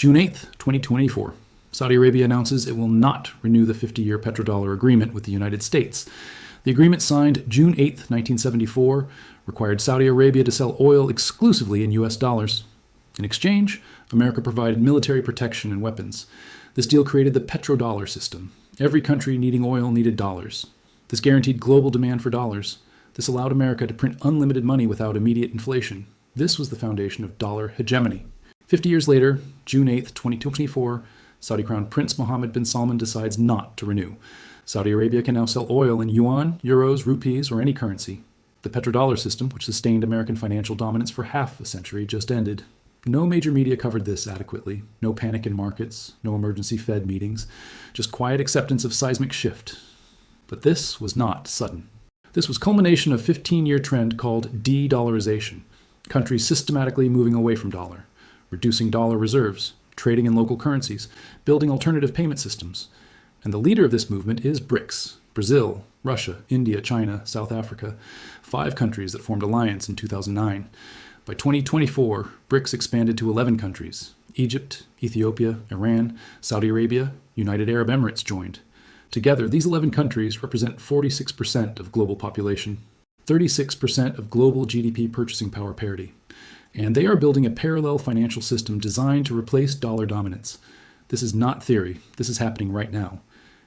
June 8th, 2024. Saudi Arabia announces it will not renew the 50-year petrodollar agreement with the United States. The agreement signed June 8, 1974, required Saudi Arabia to sell oil exclusively in US dollars. In exchange, America provided military protection and weapons. This deal created the petrodollar system. Every country needing oil needed dollars. This guaranteed global demand for dollars. This allowed America to print unlimited money without immediate inflation. This was the foundation of dollar hegemony. 50 years later, June 8, 2024, Saudi Crown Prince Mohammed bin Salman decides not to renew. Saudi Arabia can now sell oil in yuan, euros, rupees, or any currency. The petrodollar system, which sustained American financial dominance for half a century, just ended. No major media covered this adequately. No panic in markets, no emergency Fed meetings, just quiet acceptance of seismic shift. But this was not sudden. This was culmination of a 15-year trend called de-dollarization. Countries systematically moving away from dollar, reducing dollar reserves, trading in local currencies, building alternative payment systems. And the leader of this movement is BRICS: Brazil, Russia, India, China, South Africa, 5 countries that formed alliance in 2009. By 2024, BRICS expanded to 11 countries. Egypt, Ethiopia, Iran, Saudi Arabia, United Arab Emirates joined. Together, these 11 countries represent 46% of global population, 36% of global GDP purchasing power parity. And they are building a parallel financial system designed to replace dollar dominance. This is not theory. This is happening right now.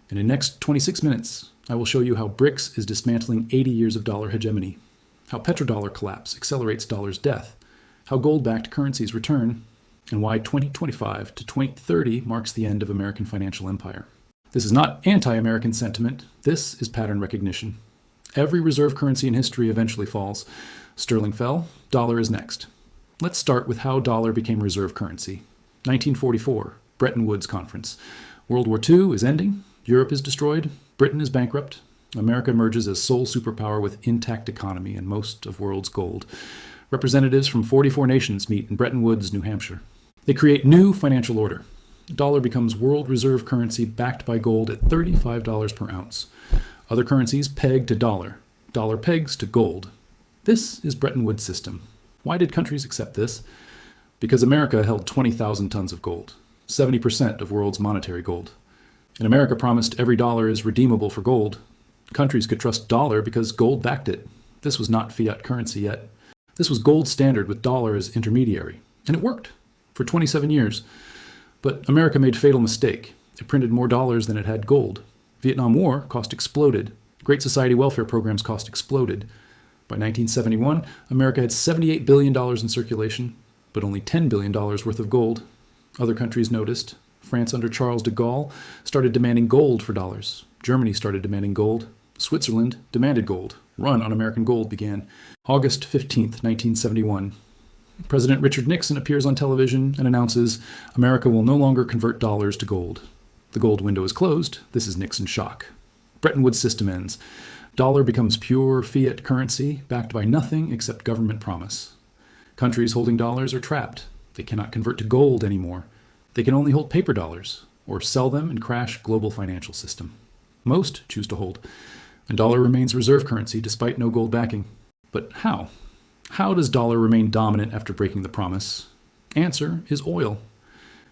And in the next 26 minutes, I will show you how BRICS is dismantling 80 years of dollar hegemony, how petrodollar collapse accelerates dollar's death, how gold-backed currencies return, and why 2025 to 2030 marks the end of American financial empire. This is not anti-American sentiment. This is pattern recognition. Every reserve currency in history eventually falls. Sterling fell. Dollar is next. Let's start with how dollar became reserve currency. 1944, Bretton Woods Conference. World War II is ending. Europe is destroyed. Britain is bankrupt. America emerges as sole superpower with intact economy and most of world's gold. Representatives from 44 nations meet in Bretton Woods, New Hampshire. They create new financial order. Dollar becomes world reserve currency backed by gold at $35 per ounce. Other currencies peg to dollar. Dollar pegs to gold. This is Bretton Woods system. Why did countries accept this? Because America held 20,000 tons of gold, 70% of world's monetary gold. And America promised every dollar is redeemable for gold. Countries could trust dollar because gold backed it. This was not fiat currency yet. This was gold standard with dollar as intermediary. And it worked for 27 years. But America made a fatal mistake. It printed more dollars than it had gold. Vietnam War cost exploded. Great Society welfare programs cost exploded. By 1971, America had $78 billion in circulation, but only $10 billion worth of gold. Other countries noticed. France under Charles de Gaulle started demanding gold for dollars. Germany started demanding gold. Switzerland demanded gold. Run on American gold began. August 15th, 1971. President Richard Nixon appears on television and announces America will no longer convert dollars to gold. The gold window is closed. This is Nixon shock. Bretton Woods system ends. Dollar becomes pure fiat currency backed by nothing except government promise. Countries holding dollars are trapped. They cannot convert to gold anymore. They can only hold paper dollars or sell them and crash global financial system. Most choose to hold. And dollar remains reserve currency despite no gold backing. But how? How does dollar remain dominant after breaking the promise? Answer is oil.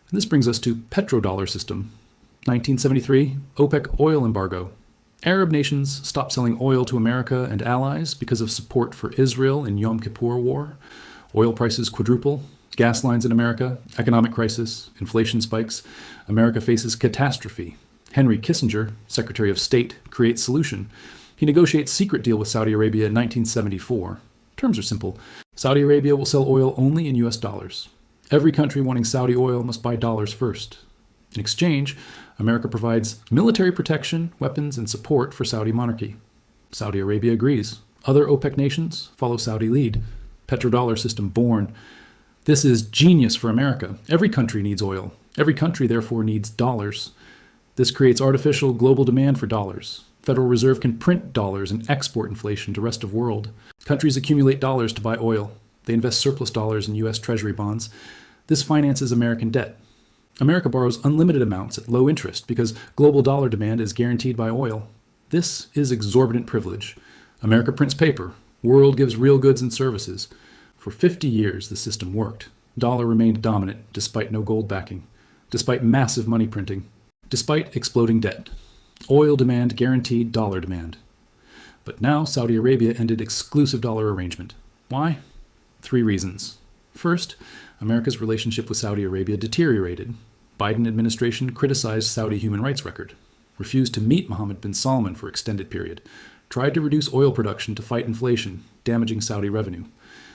And this brings us to petrodollar system. 1973, OPEC oil embargo. Arab nations stopped selling oil to America and allies because of support for Israel in Yom Kippur War. Oil prices quadruple. Gas lines in America. Economic crisis. Inflation spikes. America faces catastrophe. Henry Kissinger, Secretary of State, creates solution. He negotiates secret deal with Saudi Arabia in 1974. Terms are simple. Saudi Arabia will sell oil only in US dollars. Every country wanting Saudi oil must buy dollars first. In exchange, America provides military protection, weapons, and support for Saudi monarchy. Saudi Arabia agrees. Other OPEC nations follow Saudi lead. Petrodollar system born. This is genius for America. Every country needs oil. Every country, therefore, needs dollars. This creates artificial global demand for dollars. Federal Reserve can print dollars and export inflation to rest of world. Countries accumulate dollars to buy oil. They invest surplus dollars in U.S. Treasury bonds. This finances American debt. America borrows unlimited amounts at low interest because global dollar demand is guaranteed by oil. This is exorbitant privilege. America prints paper. World gives real goods and services. For 50 years, the system worked. Dollar remained dominant despite no gold backing. despite massive money printing, despite exploding debt. Oil demand guaranteed dollar demand. But now Saudi Arabia ended exclusive dollar arrangement. Why? 3 reasons. First, America's relationship with Saudi Arabia deteriorated. Biden administration criticized Saudi human rights record, refused to meet Mohammed bin Salman for extended period, tried to reduce oil production to fight inflation, damaging Saudi revenue.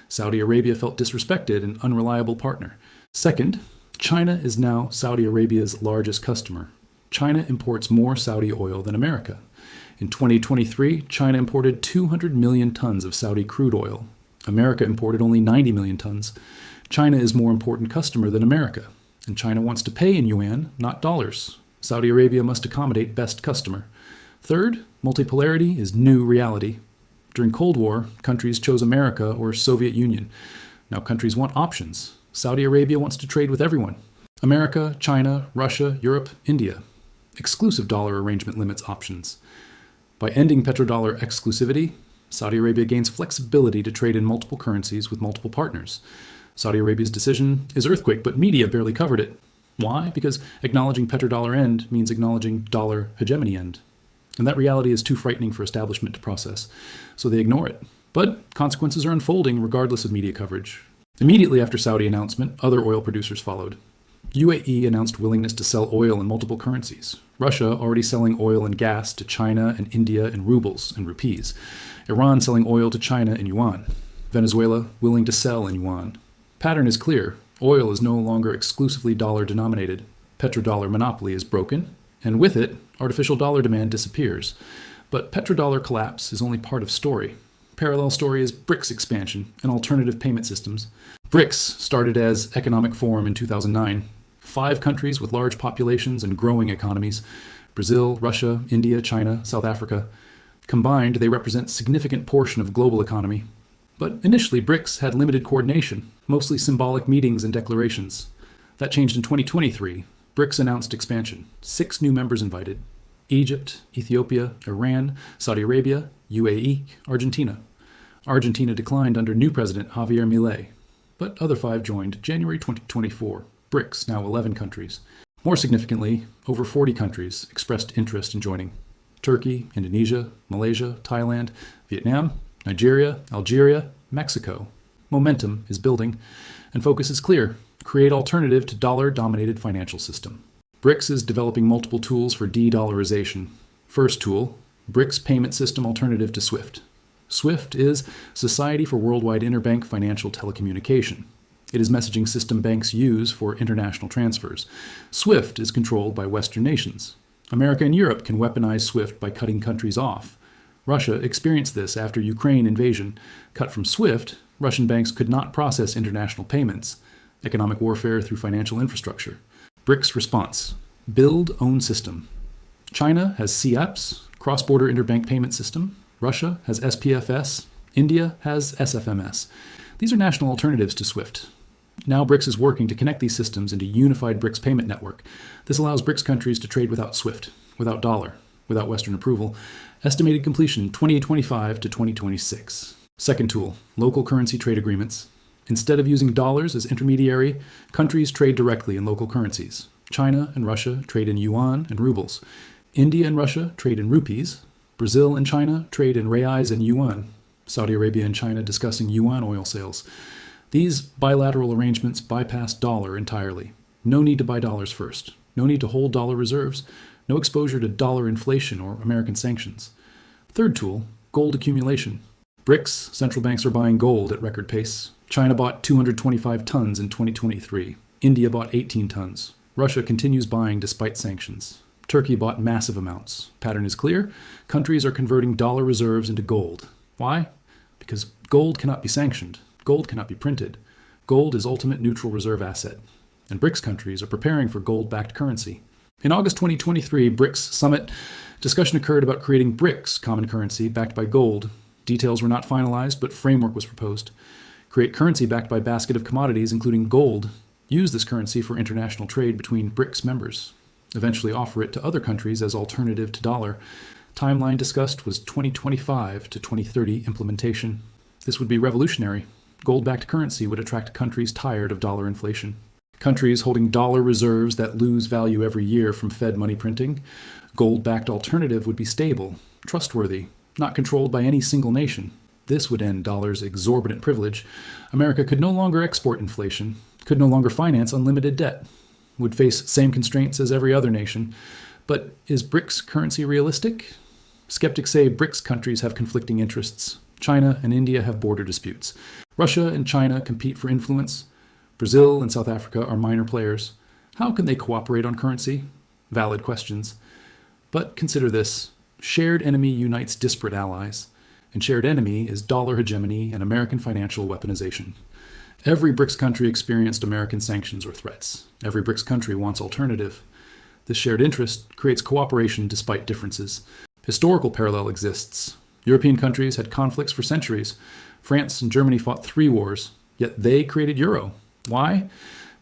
Saudi Arabia felt disrespected and unreliable partner. Second, China is now Saudi Arabia's largest customer. China imports more Saudi oil than America. In 2023, China imported 200 million tons of Saudi crude oil. America imported only 90 million tons. China is more important customer than America, and China wants to pay in yuan, not dollars. Saudi Arabia must accommodate best customer. Third, multipolarity is new reality. During Cold War, countries chose America or Soviet Union. Now countries want options. Saudi Arabia wants to trade with everyone. America, China, Russia, Europe, India. Exclusive dollar arrangement limits options. By ending petrodollar exclusivity, Saudi Arabia gains flexibility to trade in multiple currencies with multiple partners. Saudi Arabia's decision is earthquake, but media barely covered it. Why? Because acknowledging petrodollar end means acknowledging dollar hegemony end. And that reality is too frightening for establishment to process, so they ignore it. But consequences are unfolding regardless of media coverage. Immediately after Saudi announcement, other oil producers followed. UAE announced willingness to sell oil in multiple currencies. Russia already selling oil and gas to China and India in rubles and rupees. Iran selling oil to China in yuan. Venezuela willing to sell in yuan. Pattern is clear. Oil is no longer exclusively dollar denominated. Petrodollar monopoly is broken, and with it, artificial dollar demand disappears. But petrodollar collapse is only part of story. Parallel story is BRICS expansion and alternative payment systems. BRICS started as Economic Forum in 2009. 5 countries with large populations and growing economies: Brazil, Russia, India, China, South Africa. Combined, they represent a significant portion of global economy. But initially, BRICS had limited coordination, mostly symbolic meetings and declarations. That changed in 2023. BRICS announced expansion. 6 new members invited: Egypt, Ethiopia, Iran, Saudi Arabia, UAE, Argentina. Argentina declined under new president Javier Milei, but other 5 joined January 2024. BRICS, now 11 countries. More significantly, over 40 countries expressed interest in joining: Turkey, Indonesia, Malaysia, Thailand, Vietnam, Nigeria, Algeria, Mexico. Momentum is building, and focus is clear: create alternative to dollar-dominated financial system. BRICS is developing multiple tools for de-dollarization. First tool, BRICS payment system alternative to SWIFT. SWIFT is Society for Worldwide Interbank Financial Telecommunication. It is messaging system banks use for international transfers. SWIFT is controlled by Western nations. America and Europe can weaponize SWIFT by cutting countries off. Russia experienced this after Ukraine invasion. Cut from SWIFT, Russian banks could not process international payments. Economic warfare through financial infrastructure. BRICS response: build own system. China has CEPS, cross-border interbank payment system. Russia has SPFS. India has SFMS. These are national alternatives to SWIFT. Now BRICS is working to connect these systems into a unified BRICS payment network. This allows BRICS countries to trade without SWIFT, without dollar, without Western approval. Estimated completion 2025 to 2026. Second tool, local currency trade agreements. Instead of using dollars as intermediary, countries trade directly in local currencies. China and Russia trade in yuan and rubles. India and Russia trade in rupees. Brazil and China trade in reais and yuan. Saudi Arabia and China discussing yuan oil sales. These bilateral arrangements bypass dollar entirely. No need to buy dollars first. No need to hold dollar reserves. No exposure to dollar inflation or American sanctions. Third tool, gold accumulation. BRICS central banks are buying gold at record pace. China bought 225 tons in 2023. India bought 18 tons. Russia continues buying despite sanctions. Turkey bought massive amounts. Pattern is clear. Countries are converting dollar reserves into gold. Why? Because gold cannot be sanctioned. Gold cannot be printed. Gold is ultimate neutral reserve asset. And BRICS countries are preparing for gold-backed currency. In August 2023, BRICS summit, discussion occurred about creating BRICS common currency backed by gold. Details were not finalized, but framework was proposed. Create currency backed by basket of commodities, including gold. Use this currency for international trade between BRICS members. Eventually offer it to other countries as alternative to dollar. Timeline discussed was 2025 to 2030 implementation. This would be revolutionary. Gold-backed currency would attract countries tired of dollar inflation. Countries holding dollar reserves that lose value every year from Fed money printing. Gold-backed alternative would be stable, trustworthy, not controlled by any single nation. This would end dollar's exorbitant privilege. America could no longer export inflation, could no longer finance unlimited debt, would face same constraints as every other nation. But is BRICS currency realistic? Skeptics say BRICS countries have conflicting interests. China and India have border disputes. Russia and China compete for influence. Brazil and South Africa are minor players. How can they cooperate on currency? Valid questions. But consider this. Shared enemy unites disparate allies, and shared enemy is dollar hegemony and American financial weaponization. Every BRICS country experienced American sanctions or threats. Every BRICS country wants alternative. This shared interest creates cooperation despite differences. Historical parallel exists. European countries had conflicts for centuries. France and Germany fought 3 wars, yet they created euro. Why?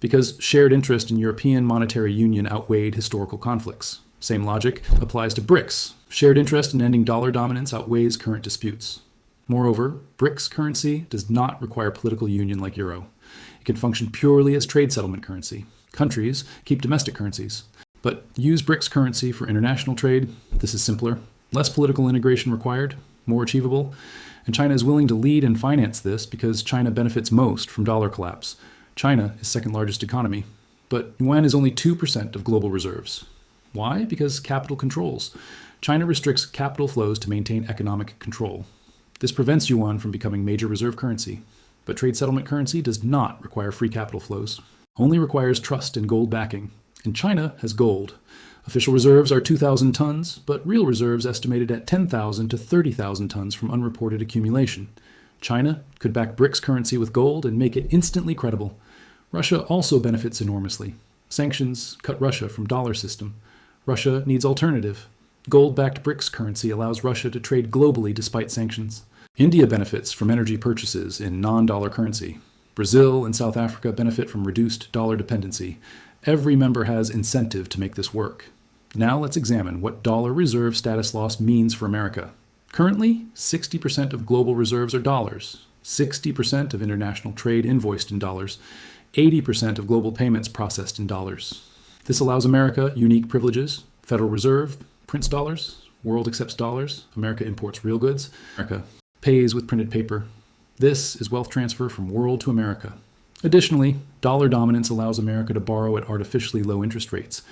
Because shared interest in European monetary union outweighed historical conflicts. Same logic applies to BRICS. Shared interest in ending dollar dominance outweighs current disputes. Moreover, BRICS currency does not require political union like euro. It can function purely as trade settlement currency. Countries keep domestic currencies. But use BRICS currency for international trade. This is simpler, less political integration required, more achievable. And China is willing to lead and finance this because China benefits most from dollar collapse. China is second largest economy, but yuan is only 2% of global reserves. Why? Because capital controls. China restricts capital flows to maintain economic control. This prevents yuan from becoming major reserve currency. But trade settlement currency does not require free capital flows, only requires trust and gold backing. And China has gold. Official reserves are 2,000 tons, but real reserves estimated at 10,000 to 30,000 tons from unreported accumulation. China could back BRICS currency with gold and make it instantly credible. Russia also benefits enormously. Sanctions cut Russia from dollar system. Russia needs alternative. Gold-backed BRICS currency allows Russia to trade globally despite sanctions. India benefits from energy purchases in non-dollar currency. Brazil and South Africa benefit from reduced dollar dependency. Every member has incentive to make this work. Now let's examine what dollar reserve status loss means for America. Currently, 60% of global reserves are dollars, 60% of international trade invoiced in dollars, 80% of global payments processed in dollars. This allows America unique privileges. Federal Reserve prints dollars, world accepts dollars, America imports real goods, America pays with printed paper. This is wealth transfer from world to America. Additionally, dollar dominance allows America to borrow at artificially low interest rates.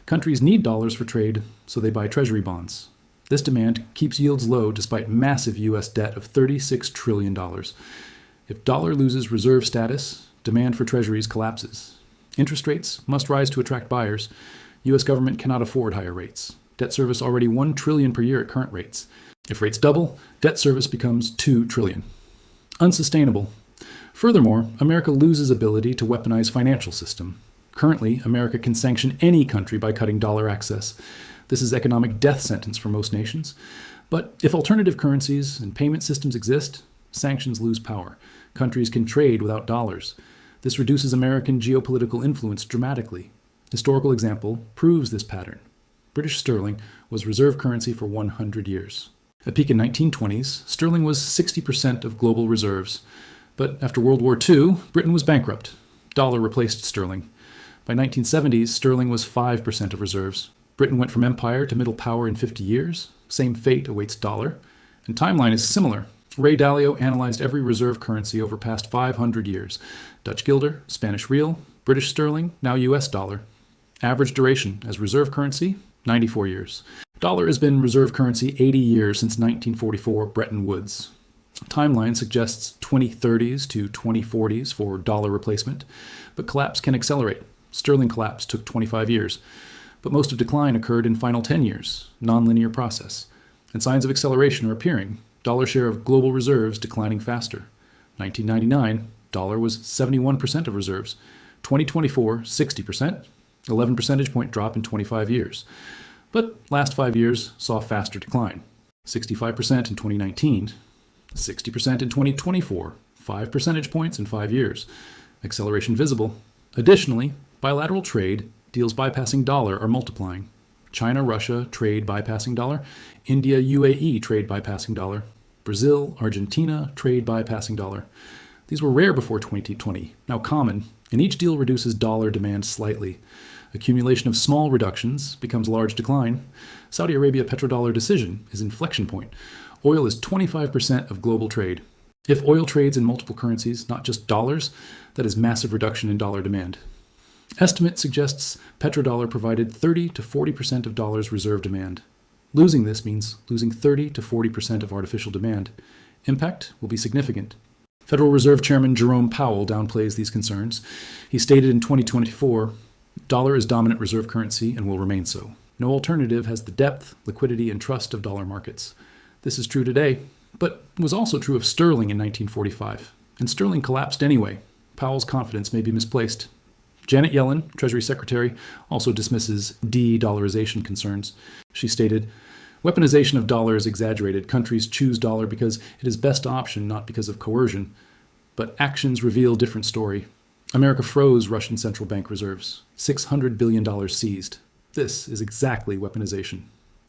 Countries need dollars for trade, so they buy treasury bonds. This demand keeps yields low despite massive U.S. debt of $36 trillion. If dollar loses reserve status, demand for treasuries collapses. Interest rates must rise to attract buyers. U.S. government cannot afford higher rates. Debt service already $1 trillion per year at current rates. If rates double, debt service becomes $2 trillion. Unsustainable. Furthermore, America loses ability to weaponize financial system. Currently, America can sanction any country by cutting dollar access. This is economic death sentence for most nations. But if alternative currencies and payment systems exist, sanctions lose power. Countries can trade without dollars. This reduces American geopolitical influence dramatically. Historical example proves this pattern. British sterling was reserve currency for 100 years. At peak in 1920s, sterling was 60% of global reserves. But after World War II, Britain was bankrupt. Dollar replaced sterling. By 1970s, sterling was 5% of reserves. Britain went from empire to middle power in 50 years. Same fate awaits dollar. And timeline is similar. Ray Dalio analyzed every reserve currency over past 500 years. Dutch guilder, Spanish real, British sterling, now US dollar. Average duration as reserve currency, 94 years. Dollar has been reserve currency 80 years since 1944 Bretton Woods. Timeline suggests 2030s to 2040s for dollar replacement, but collapse can accelerate. Sterling collapse took 25 years, but most of decline occurred in final 10 years, nonlinear process. And signs of acceleration are appearing. Dollar share of global reserves declining faster. 1999, dollar was 71% of reserves. 2024, 60%, 11 percentage point drop in 25 years. But last 5 years saw faster decline. 65% in 2019, 60% in 2024, 5 percentage points in 5 years. Acceleration visible. Additionally, bilateral trade deals bypassing dollar are multiplying. China-Russia trade bypassing dollar, India-UAE trade bypassing dollar, Brazil-Argentina trade bypassing dollar. These were rare before 2020, now common. and each deal reduces dollar demand slightly. Accumulation of small reductions becomes large decline. Saudi Arabia petrodollar decision is inflection point. Oil is 25% of global trade. If oil trades in multiple currencies, not just dollars, that is massive reduction in dollar demand. Estimate suggests petrodollar provided 30 to 40% of dollars reserve demand. Losing this means losing 30 to 40% of artificial demand. Impact will be significant. Federal Reserve Chairman Jerome Powell downplays these concerns. He stated in 2024, dollar is dominant reserve currency and will remain so. No alternative has the depth, liquidity, and trust of dollar markets. This is true today, but was also true of sterling in 1945. And sterling collapsed anyway. Powell's confidence may be misplaced. Janet Yellen, Treasury Secretary, also dismisses de-dollarization concerns. She stated, "Weaponization of dollar is exaggerated. Countries choose dollar because it is best option, not because of coercion. But actions reveal different story. America froze Russian central bank reserves. $600 billion seized. This is exactly weaponization."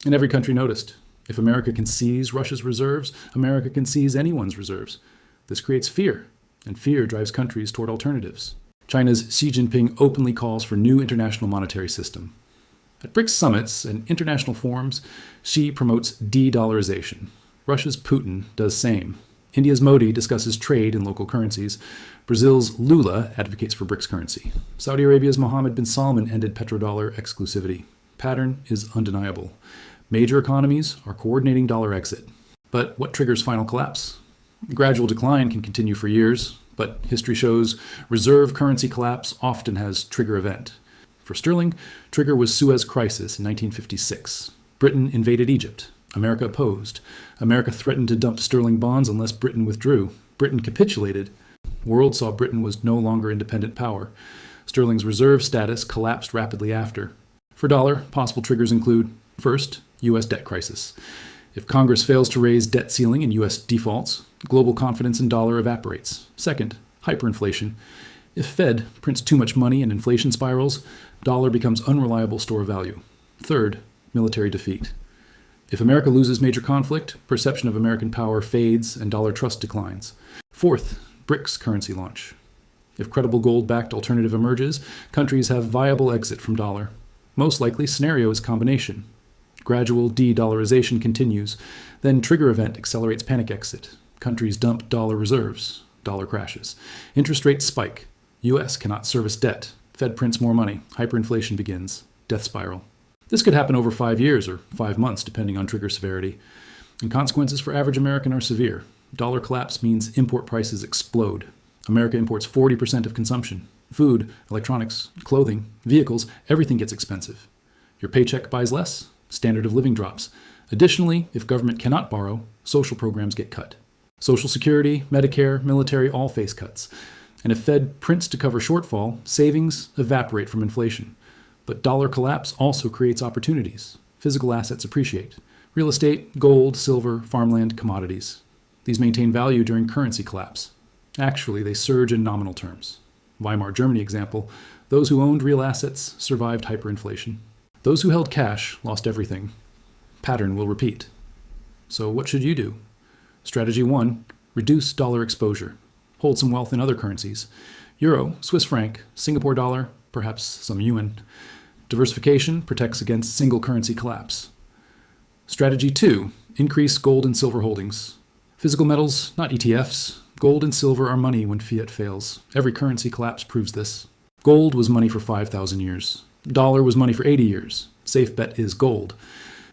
And every country noticed. If America can seize Russia's reserves, America can seize anyone's reserves. This creates fear, and fear drives countries toward alternatives. China's Xi Jinping openly calls for new international monetary system. At BRICS summits and international forums, Xi promotes de-dollarization. Russia's Putin does same. India's Modi discusses trade in local currencies. Brazil's Lula advocates for BRICS currency. Saudi Arabia's Mohammed bin Salman ended petrodollar exclusivity. Pattern is undeniable. Major economies are coordinating dollar exit. But what triggers final collapse? Gradual decline can continue for years, but history shows reserve currency collapse often has trigger event. For sterling, trigger was Suez Crisis in 1956. Britain invaded Egypt. America opposed. America threatened to dump sterling bonds unless Britain withdrew. Britain capitulated. World saw Britain was no longer independent power. Sterling's reserve status collapsed rapidly after. For dollar, possible triggers include, first, U.S. debt crisis. If Congress fails to raise debt ceiling and U.S. defaults, global confidence in dollar evaporates. Second, hyperinflation. If Fed prints too much money and inflation spirals, dollar becomes unreliable store of value. Third, military defeat. If America loses major conflict, perception of American power fades and dollar trust declines. Fourth, BRICS currency launch. If credible gold-backed alternative emerges, countries have viable exit from dollar. Most likely scenario is combination. Gradual de-dollarization continues, then trigger event accelerates panic exit. Countries dump dollar reserves. Dollar crashes. Interest rates spike. U.S. cannot service debt. Fed prints more money. Hyperinflation begins. Death spiral. This could happen over 5 years or 5 months, depending on trigger severity. And consequences for average American are severe. Dollar collapse means import prices explode. America imports 40% of consumption. Food, electronics, clothing, vehicles, everything gets expensive. Your paycheck buys less. Standard of living drops. Additionally, if government cannot borrow, social programs get cut. Social Security, Medicare, military all face cuts. And if Fed prints to cover shortfall, savings evaporate from inflation. But dollar collapse also creates opportunities. Physical assets appreciate. Real estate, gold, silver, farmland, commodities. These maintain value during currency collapse. Actually, they surge in nominal terms. Weimar Germany example, those who owned real assets survived hyperinflation. Those who held cash lost everything. Pattern will repeat. So what should you do? Strategy 1, reduce dollar exposure. Hold some wealth in other currencies. Euro, Swiss franc, Singapore dollar, perhaps some yuan. Diversification protects against single currency collapse. Strategy 2, increase gold and silver holdings. Physical metals, not ETFs. Gold and silver are money when fiat fails. Every currency collapse proves this. Gold was money for 5,000 years. Dollar was money for 80 years. Safe bet is gold.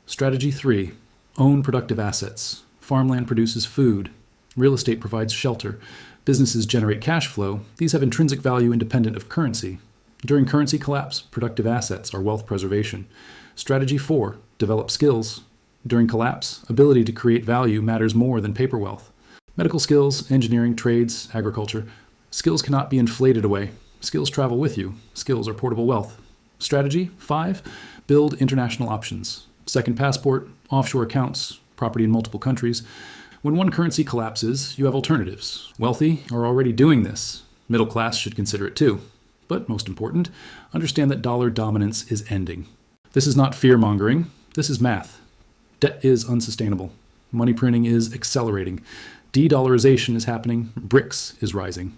Strategy 3, own productive assets. Farmland produces food. Real estate provides shelter. Businesses generate cash flow. These have intrinsic value independent of currency. During currency collapse, productive assets are wealth preservation. Strategy 4, develop skills. During collapse, ability to create value matters more than paper wealth. Medical skills, engineering, trades, agriculture. Skills cannot be inflated away. Skills travel with you. Skills are portable wealth. Strategy 5, build international options. Second passport, offshore accounts, property in multiple countries. When one currency collapses, you have alternatives. Wealthy are already doing this. Middle class should consider it too. But most important, understand that dollar dominance is ending. This is not fear-mongering. This is math. Debt is unsustainable. Money printing is accelerating. De-dollarization is happening. BRICS is rising.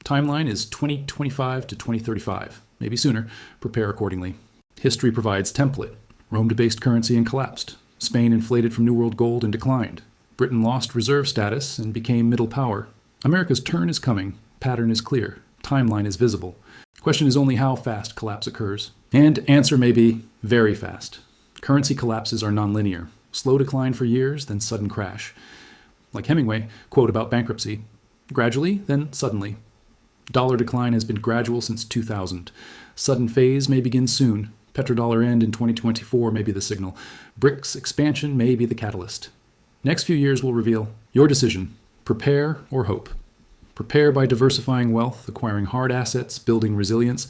Timeline is 2025 to 2035, maybe sooner. Prepare accordingly. History provides template. Rome debased currency and collapsed. Spain inflated from New World gold and declined. Britain lost reserve status and became middle power. America's turn is coming. Pattern is clear. Timeline is visible. Question is only how fast collapse occurs. And answer may be very fast. Currency collapses are nonlinear. Slow decline for years, then sudden crash. Like Hemingway, quote about bankruptcy. Gradually, then suddenly. Dollar decline has been gradual since 2000. Sudden phase may begin soon. Petrodollar end in 2024 may be the signal. BRICS expansion may be the catalyst. Next few years will reveal your decision. Prepare or hope. Prepare by diversifying wealth, acquiring hard assets, building resilience,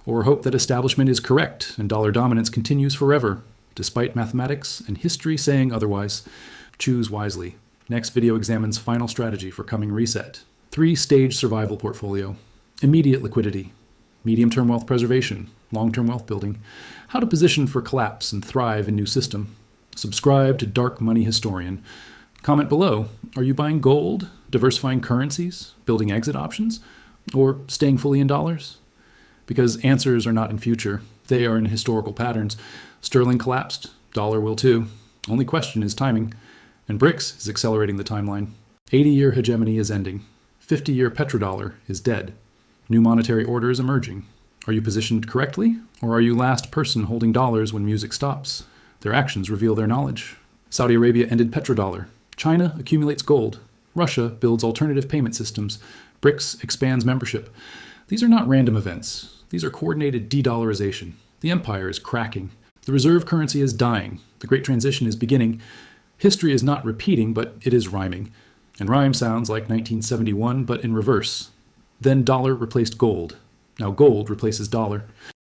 or hope that establishment is correct and dollar dominance continues forever, despite mathematics and history saying otherwise. Choose wisely. Next video examines final strategy for coming reset. 3-stage survival portfolio. Immediate liquidity. Medium-term wealth preservation. Long-term wealth building. How to position for collapse and thrive in new system. Subscribe to Dark Money Historian. Comment below. Are you buying gold, diversifying currencies, building exit options, or staying fully in dollars? Because answers are not in future. They are in historical patterns. Sterling collapsed. Dollar will too. Only question is timing. And BRICS is accelerating the timeline. 80-year hegemony is ending. 50-year petrodollar is dead. New monetary order is emerging. Are you positioned correctly, or are you last person holding dollars when music stops? Their actions reveal their knowledge. Saudi Arabia ended petrodollar. China accumulates gold. Russia builds alternative payment systems. BRICS expands membership. These are not random events. These are coordinated de-dollarization. The empire is cracking. The reserve currency is dying. The great transition is beginning. History is not repeating, but it is rhyming. And rhyme sounds like 1971, but in reverse. Then dollar replaced gold. Now gold replaces dollar.